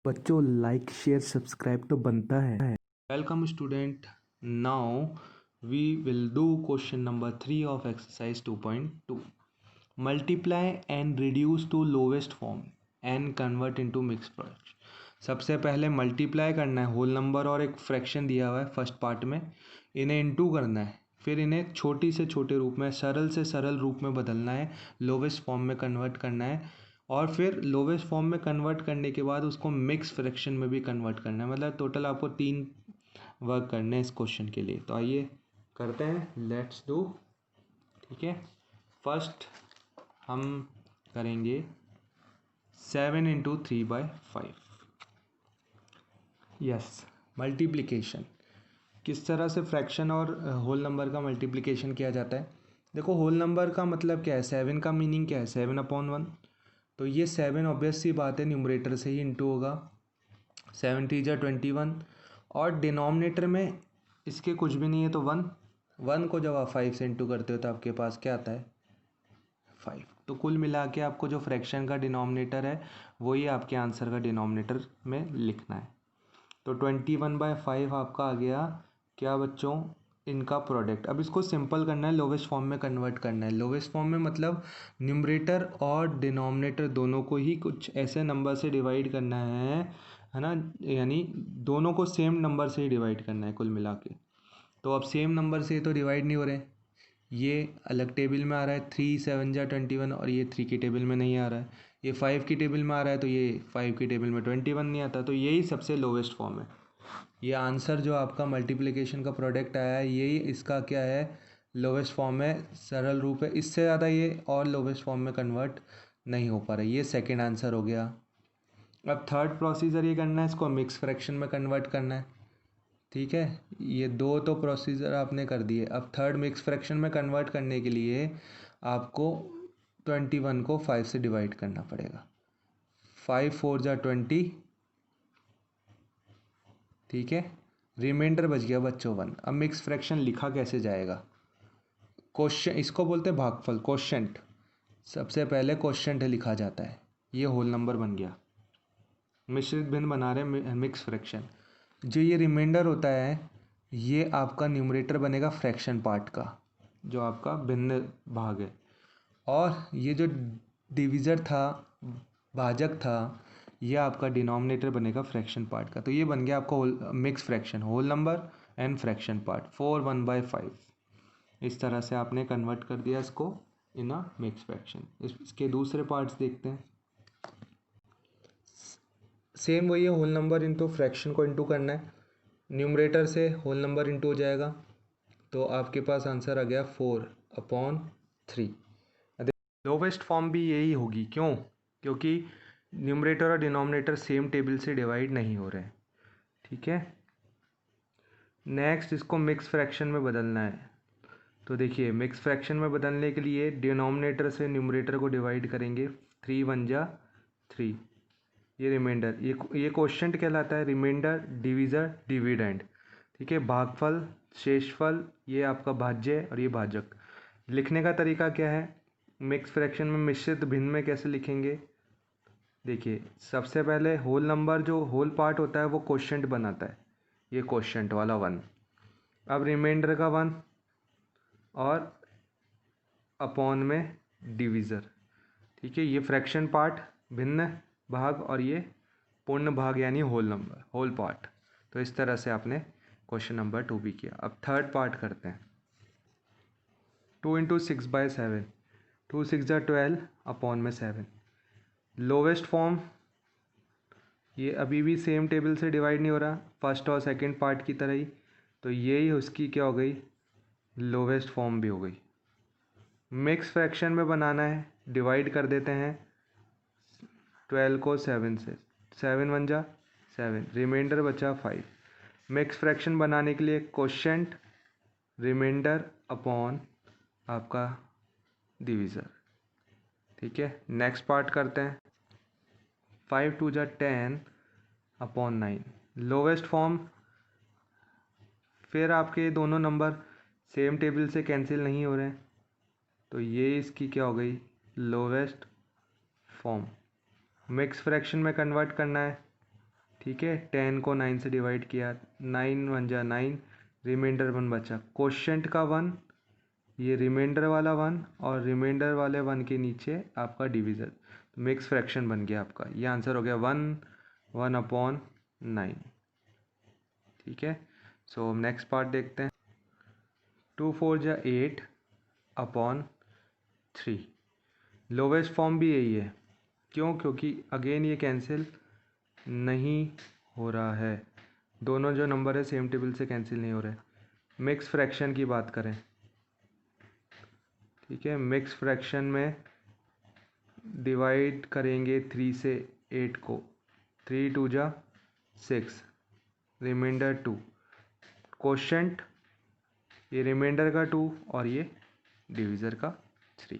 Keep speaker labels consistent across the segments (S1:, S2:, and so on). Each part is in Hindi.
S1: बच्चों लाइक शेयर सब्सक्राइब तो बनता है।
S2: Welcome student. Now we will do question number 3 of exercise 2.2. Multiply and reduce to lowest form and convert into mixed fraction. सबसे पहले मल्टीप्लाई करना है होल नंबर और एक फ्रैक्शन दिया हुआ है फर्स्ट पार्ट में, इन्हें इनटू करना है, फिर इन्हें छोटी से छोटे रूप में सरल से सरल रूप में बदलना है, लोवेस्ट फॉर्म में कन्वर्ट करना है और फिर लोवेस्ट फॉर्म में कन्वर्ट करने के बाद उसको मिक्स फ्रैक्शन में भी कन्वर्ट करना है। मतलब टोटल आपको 3 वर्क करने हैं इस क्वेश्चन के लिए। तो आइए करते हैं, लेट्स डू। ठीक है, फर्स्ट हम करेंगे 7 इंटू 3/5। यस, मल्टीप्लिकेशन किस तरह से फ्रैक्शन और होल नंबर का मल्टीप्लिकेशन किया जाता है। देखो, होल नंबर का मतलब क्या है, 7 का मीनिंग क्या है, 7/1। तो ये 7 ऑब्वियस सी बात है न्यूमरेटर से ही इंटू होगा, 7 3 21 और डिनोमिनेटर में इसके कुछ भी नहीं है तो 1 को जब आप 5 से इंटू करते हो तो आपके पास क्या आता है, 5। तो कुल मिला के आपको जो फ्रैक्शन का डिनोमिनेटर है वही आपके आंसर का डिनोमिनेटर में लिखना है। तो 21/5 आपका आ गया क्या बच्चों, इनका प्रोडक्ट। अब इसको सिंपल करना है, लोवेस्ट फॉर्म में कन्वर्ट करना है। लोवेस्ट फॉर्म में मतलब न्यूमरेटर और डिनोमिनेटर दोनों को ही कुछ ऐसे नंबर से डिवाइड करना है ना, यानी दोनों को सेम नंबर से ही डिवाइड करना है कुल मिला के। तो अब सेम नंबर से तो डिवाइड नहीं हो रहे, ये अलग टेबल में आ रहा है, 3 7 21 और ये 3 की टेबल में नहीं आ रहा है, ये 5 की टेबल में आ रहा है तो ये 5 की टेबल में 21 नहीं आता, तो यही सबसे लोवेस्ट फॉर्म है। ये आंसर जो आपका मल्टीप्लिकेशन का प्रोडक्ट आया है यही इसका क्या है, लोवेस्ट फॉर्म है, सरल रूप है। इससे ज़्यादा ये और लोवेस्ट फॉर्म में कन्वर्ट नहीं हो पा रहा है। ये सेकेंड आंसर हो गया। अब थर्ड प्रोसीजर ये करना है, इसको मिक्स फ्रैक्शन में कन्वर्ट करना है। ठीक है, ये दो तो प्रोसीजर आपने कर दिए। अब थर्ड मिक्स फ्रैक्शन में कन्वर्ट करने के लिए आपको 21 को 5 से डिवाइड करना पड़ेगा। 5 4 जा 20, ठीक है, रिमाइंडर बच गया बच्चों 1। अब मिक्स फ्रैक्शन लिखा कैसे जाएगा, क्वेश्चन इसको बोलते हैं भागफल, क्वोशिएंट। सबसे पहले क्वोशिएंट लिखा जाता है, ये होल नंबर बन गया। मिश्रित भिन्न बना रहे मिक्स फ्रैक्शन। जो ये रिमाइंडर होता है ये आपका न्यूमरेटर बनेगा फ्रैक्शन पार्ट का, जो आपका भिन्न भाग है। और ये जो डिविज़र था, भाजक था, ये आपका डिनोमिनेटर बनेगा फ्रैक्शन पार्ट का। तो ये बन गया आपका mix fraction, whole number and fraction part, 4 1/5। इस तरह से आपने कन्वर्ट कर दिया इसको इन अ मिक्स फ्रैक्शन। इसके दूसरे पार्ट्स देखते हैं। सेम वही है, होल नंबर इंटू फ्रैक्शन को इंटू करना है, न्यूमरेटर से होल नंबर इंटू हो जाएगा, तो आपके पास आंसर आ गया 4/3। लोवेस्ट फॉर्म भी यही होगी, क्यों, क्योंकि न्यूमरेटर और डिनोमिनेटर सेम टेबल से डिवाइड नहीं हो रहे हैं। ठीक है, नेक्स्ट इसको मिक्स फ्रैक्शन में बदलना है। तो देखिए, मिक्स फ्रैक्शन में बदलने के लिए डिनोमिनेटर से न्यूमरेटर को डिवाइड करेंगे, 3 1 जा 3, ये रिमाइंडर, ये क्वोशिएंट कहलाता है, रिमाइंडर डिविज़र डिविडेंड। ठीक है, भागफल शेषफल, ये आपका भाज्य और ये भाजक। लिखने का तरीका क्या है, मिक्स फ्रैक्शन में मिश्रित भिन्न में कैसे लिखेंगे। देखिए, सबसे पहले होल नंबर जो होल पार्ट होता है वो क्वोशिएंट बनाता है, ये क्वोशिएंट वाला 1। अब रिमाइंडर का 1 और अपॉन में डिविज़र। ठीक है, ये फ्रैक्शन पार्ट भिन्न भाग और ये पूर्ण भाग यानी होल नंबर, होल पार्ट। तो इस तरह से आपने क्वेश्चन नंबर 2 भी किया। अब थर्ड पार्ट करते हैं, 2 इंटू 6/7, 2 6 जा 12 अपॉन में 7। लोवेस्ट फॉर्म, ये अभी भी सेम टेबल से डिवाइड नहीं हो रहा, फर्स्ट और सेकंड पार्ट की तरह ही, तो यही उसकी क्या हो गई, लोवेस्ट फॉर्म भी हो गई। मिक्स फ्रैक्शन में बनाना है, डिवाइड कर देते हैं 12 को 7 से, 7 1 जा 7, रिमाइंडर बचा 5। मिक्स फ्रैक्शन बनाने के लिए क्वोशिएंट रिमाइंडर अपॉन आपका डिविज़र। ठीक है, नेक्स्ट पार्ट करते हैं, 5 2 जा 10 अपॉन 9। लोवेस्ट फॉर्म, फिर आपके दोनों नंबर सेम टेबल से कैंसिल नहीं हो रहे हैं, तो ये इसकी क्या हो गई, लोवेस्ट फॉर्म। मिक्स फ्रैक्शन में कन्वर्ट करना है, ठीक है, 10 को 9 से डिवाइड किया, 9 1 जा 9, रिमाइंडर 1 बचा। कोशेंट का 1, ये रिमाइंडर वाला 1 और रिमाइंडर वाले 1 के नीचे आपका डिविज़र, तो मिक्स फ्रैक्शन बन गया आपका। ये आंसर हो गया 1/9। ठीक है, सो नेक्स्ट पार्ट देखते हैं। 2 4 जा 8/3। लोवेस्ट फॉर्म भी यही है, क्यों? क्योंकि अगेन ये कैंसिल नहीं हो रहा है, दोनों जो नंबर है सेम टेबल से कैंसिल नहीं हो रहे। मिक्स फ्रैक्शन की बात करें, ठीक है, मिक्स फ्रैक्शन में डिवाइड करेंगे 3 से 8 को, 3 2 जा 6, रिमाइंडर 2, कोशेंट ये रिमाइंडर का 2 और ये डिविज़र का 3।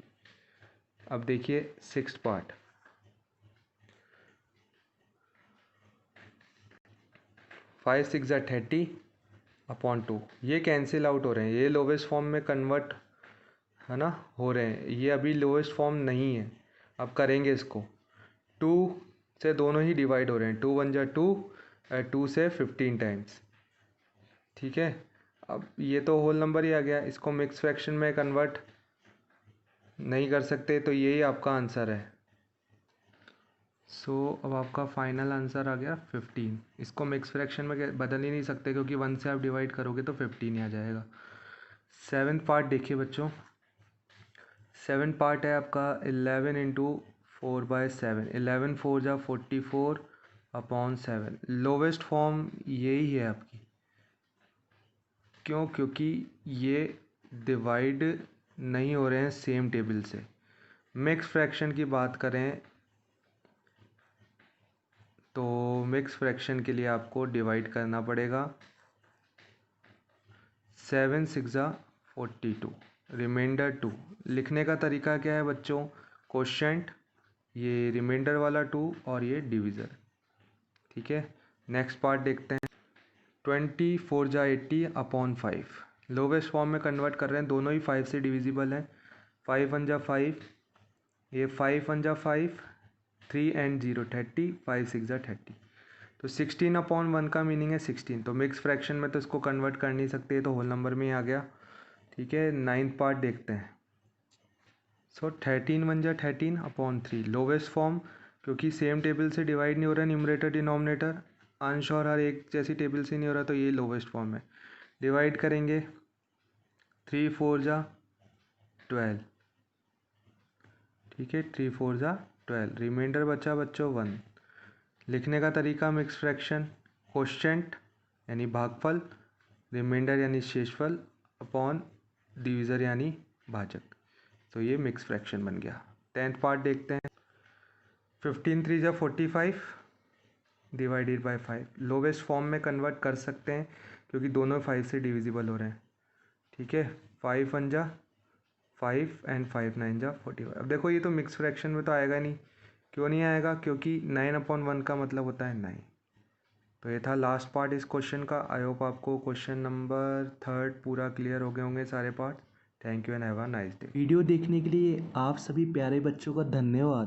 S2: अब देखिए सिक्स्थ पार्ट, 5 6 जा 30/2। ये कैंसिल आउट हो रहे हैं, ये लोवेस्ट फॉर्म में कन्वर्ट है ना हो रहे हैं, ये अभी लोवेस्ट फॉर्म नहीं है। अब करेंगे इसको, 2 से दोनों ही डिवाइड हो रहे हैं, 2 1 जा 2, 2 से 15 टाइम्स। ठीक है, अब ये तो होल नंबर ही आ गया, इसको मिक्स फ्रैक्शन में कन्वर्ट नहीं कर सकते, तो यही आपका आंसर है। सो अब आपका फाइनल आंसर आ गया 15। इसको मिक्स फ्रैक्शन में बदल ही नहीं सकते, क्योंकि 1 से आप डिवाइड करोगे तो 15 ही आ जाएगा। 7th पार्ट देखिए बच्चों, 7 पार्ट है आपका 11 × 4/7, 11 4 जा 44/7। लोवेस्ट फॉर्म यही है आपकी, क्यों? क्योंकि ये डिवाइड नहीं हो रहे हैं सेम टेबल से। मिक्स फ्रैक्शन की बात करें तो मिक्स फ्रैक्शन के लिए आपको डिवाइड करना पड़ेगा, 7 6 जा 42, रिमाइंडर 2। लिखने का तरीका क्या है बच्चों? कोशेंट ये रिमाइंडर वाला 2 और ये डिविज़र। ठीक है, नेक्स्ट पार्ट देखते हैं। 24 जा 80/5। लोवेस्ट फॉर्म में कन्वर्ट कर रहे हैं, दोनों ही 5 से डिविजिबल हैं। 5 1 जा 5, ये 5 1 जा 5, 3 and 0 30, 5 6 जा 30। तो 16/1 का मीनिंग है 16, तो मिक्स फ्रैक्शन में तो इसको कन्वर्ट कर नहीं सकते, तो होल नंबर में ही आ गया। ठीक है, 9th पार्ट देखते हैं। सो 13 1 जा 13/3। लोवेस्ट फॉर्म, क्योंकि सेम टेबल से डिवाइड नहीं हो रहा है न्यूमरेटर डिनोमिनेटर, अंश और हर एक जैसी टेबल से नहीं हो रहा, तो ये लोवेस्ट फॉर्म है। डिवाइड करेंगे, 3 4 जा 12। ठीक है, 3 4 जा 12, रिमाइंडर बचा बच्चों 1। लिखने का तरीका मिक्स फ्रैक्शन, कोशेंट यानी भागफल, रिमाइंडर यानी शेषफल अपॉन डिविज़र यानी भाजक, तो ये मिक्स फ्रैक्शन बन गया। 10th पार्ट देखते हैं। 15 3 जा 45 डिवाइडेड बाय 5। लोवेस्ट फॉर्म में कन्वर्ट कर सकते हैं, क्योंकि दोनों 5 से डिविजिबल हो रहे हैं। ठीक है, 5 1 जा 5 and 5 9 जा 45। अब देखो ये तो मिक्स फ्रैक्शन में तो आएगा नहीं, क्यों नहीं आएगा? क्योंकि 9/1 का मतलब होता है 9। तो ये था लास्ट पार्ट इस क्वेश्चन का। आई होप आपको क्वेश्चन नंबर 3 पूरा क्लियर हो गए होंगे सारे part. Thank you and have a nice day.
S1: Video देखने के लिए आप सभी प्यारे बच्चों का धन्यवाद।